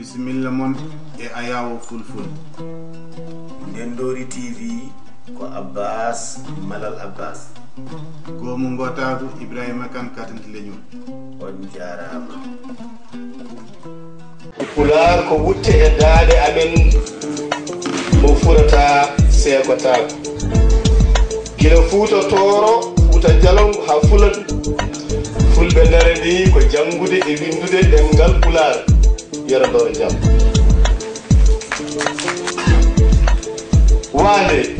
Bismillah mon e ayawo fulful. Ndendori TV ko Abbas Malal Abbas. Ko mo ngotagu Ibrahima kan katanti leñol. On jarama. Pular ko wutte e daade amen mo furata sekota. Gila fuuto toro fuuta jalon ha fulan. Fulbe ndare ni ko jangude e windude demgal pular. Yara do jam. Wande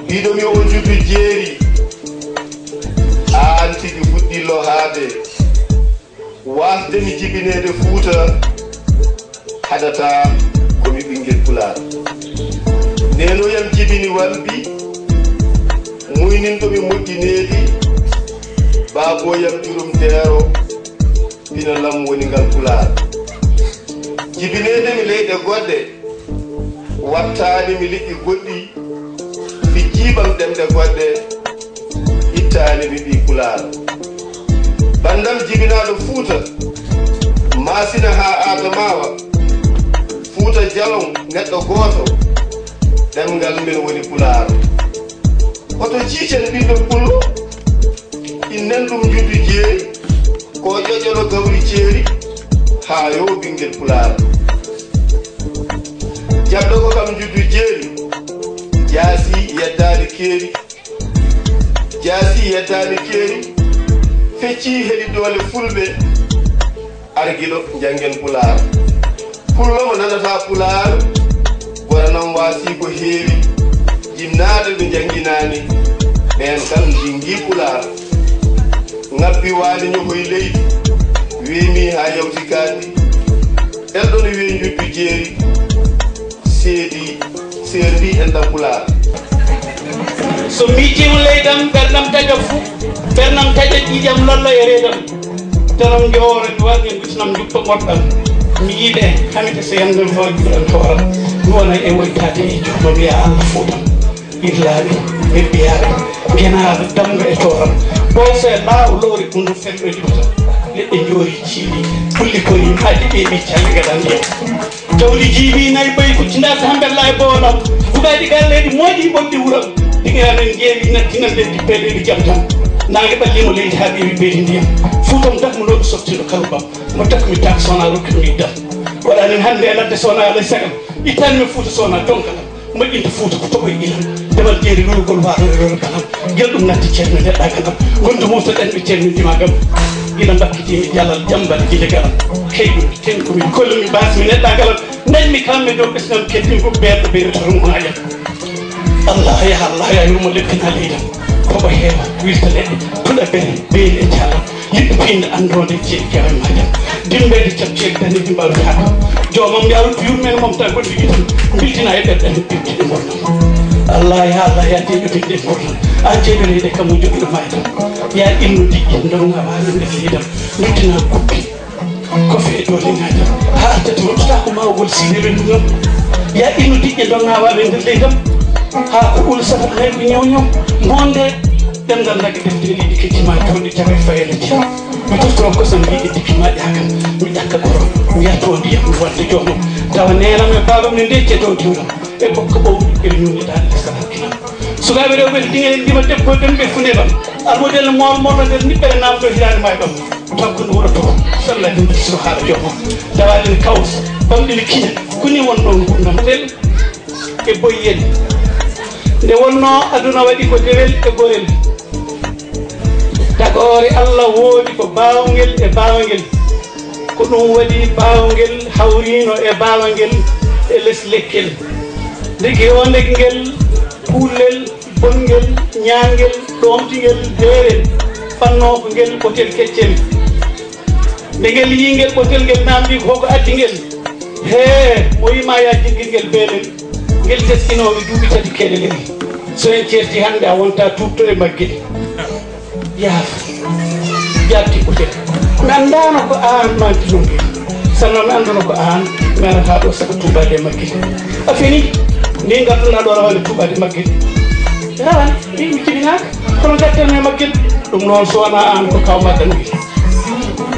bido mi on juddu jeeri anti di fuddi lo haade wasde mi jibinede fuuta hadata ko mi bingel pular neno yam jibini walbi muynin to mi moddinedi babo yam jurum dero dina lam woni ngal pular jibinede mi leyde godde wattani mi liɗɗi goɗɗi mi jiibam ɗemɗe goɗɗe ittani mi ɓi pular bandam jibinaɗo fuuta masina ha adamawa fuuta jalon neɗɗo goto ɗemgal min woni pular oto ciicen ɓiɗɗo pullo innen ɗum juddu jeeri ko ƴoƴolo gawri ceeri ha yo ɓinguel pular jabdo ko kam juddu jeeri jaasi yeddani keeri fecci heɗi dole fulɓe argiɗo jangen pular pullo mo nanata pular gora non wasi ko heewi jinnaɗo ɓe janginani ɓen kam jingi pular ngabbi waali ñokoye leydi wiimi ha yawti kandi elɗo no wiye juddu jeeri seedi en dam pular so miijima leydam ɓernam taƴa fuu ɓernam taƴa ƴiƴam lolla e reedam tanam jowore waɗi bitinam juppa moɗɗam mi yiiɗe hamide so yandem ho juuɗam tooram mi wona e woytade e juutma wiya Allah fuutam irlaaɓe e ɓiyaɓe genaɓe damga e tooram ɓoose laaw lowri ɓundu felɓe juuta leɗɗe joori ciiɗi pulli kori haji ɓeeɓi calli gaɗan ndiyam jawdi jiibi nayi ɓayi kuccindaka hambella e boolam fugaɗi galleɗi moƴƴi ɓolɗi wuram ɗiganen jeewi nattinan leddi peɗeɗi jam tan nangue ɓallimo leydi ha ɓeewi ɓeydi ndiyam fuutam dakmunoɗo softiɗo kalubam mo takmi tak sowona rokkimi dam waɗanen hande e ladde sowona alay sagam ittanmi fuuta sowona donkalam moƴƴinta fuuta ko toɓoye ilam demal jeeri lulugol waɗoɗo kanam guel ɗum natti ceerno neɗɗa kanam gondu mufta ɗanɓe ceernidima gam ina mbakkitimi jalal jambal gile galam heyɗum tenkomi kollumi basmi neɗɗa galam dañmi kamɓe dow ɓesnam keddimi ko ɓerɗo ɓeyretorum haajam allah ya yurmo leppina leydam koɓo heewa wirta leɗɗe tuɗa ɓere beeli e jalam yimɓe pinde andode jeeɗi kewe majam dimbede cabceede daneji mbawde hakkam jomam yarut yurmene momta goɗɗo yitam biltina e ɓerɗane ɓirtiɗe gurdam allah ya deƴotinde e gurdam an jeeɗo leyde kam mo joɗiɗo maydam ya inno diƴƴe donga wawi nde leydam luttina kuppi kofe e dole ngajam ha attati woɗɗota ko mawgol sineɓe ndugam ya inno diƴƴe donga wawi nde leydam ha ko ɓuuri sata hay ko ñawñaw monde ɗemdal dagge deftere ɗiɗi keccima tawɗi jaga fayele jeew mi toftoron kosam yiɗi dippimaɗi hakam mi ƴakka goro mi yatto ndiyam mi wadde jomum tawa nenam e babam ne ndecce dow diwlam e bokka ɓowɗi eɓe ñumniɗaɗe lesal hakkinam sukaɓe rewɓe ɗiŋelen ndima debbo ɗen ɓe funebam almodel molmoɗo nder niɓɓere namdo hirade mayɗam taw ko ɗum wuroto sallah ɗum sino haala jomum dawaɗen kaws bamɗene kiña koni wonɗo gurdam tel e boyyel nde wonno aduna waɗi ko dewel e gorel tagore Allah woodi ko bawngel e bawngel ko ɗum waɗi bawngel hawrino e bawngel e less lekkel ndege o ndegngel pullel bongel ñaangel ɗomtigel heerel fanno ko ngel ɓotel keccel nde ngel yingel ɓotel ngel namdi ko hoko addi ngel he mo wima ya jiggil ngel beelel ngel teskinoɓe duuɓi tati keɗelel so en ceerti hannde a wonta tubto e maggueɗe yaafa jabti ɓotel mi andano ko an manti ɗum sanno mi anduno ko an mi arata ɗo saka tubade e maggueɗe a fini ni garduɗa ɗo rawande tubade maggueɗe rawan mi jibinaka kono gatten e maggueɗe ɗum noon so wona an ko kaw maggan wi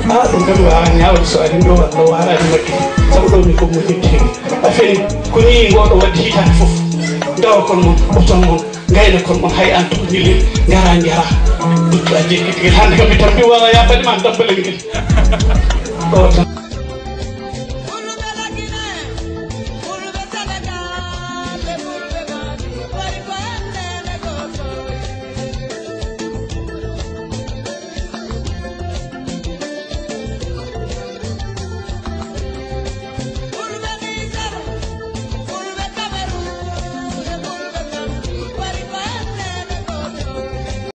ɗum kam wawa ñawde so ari ɗo walla warani makki sabu ɗo ni ko mo hetti a feni ko ni ngoɗo wadde hitande foof dawa kon mon oton mon gayna kon mon hay an toñili gara jara dutto a jekki tigui hande kam mi tambi wawa yaɓaɗima dabbale ngel ɗo tan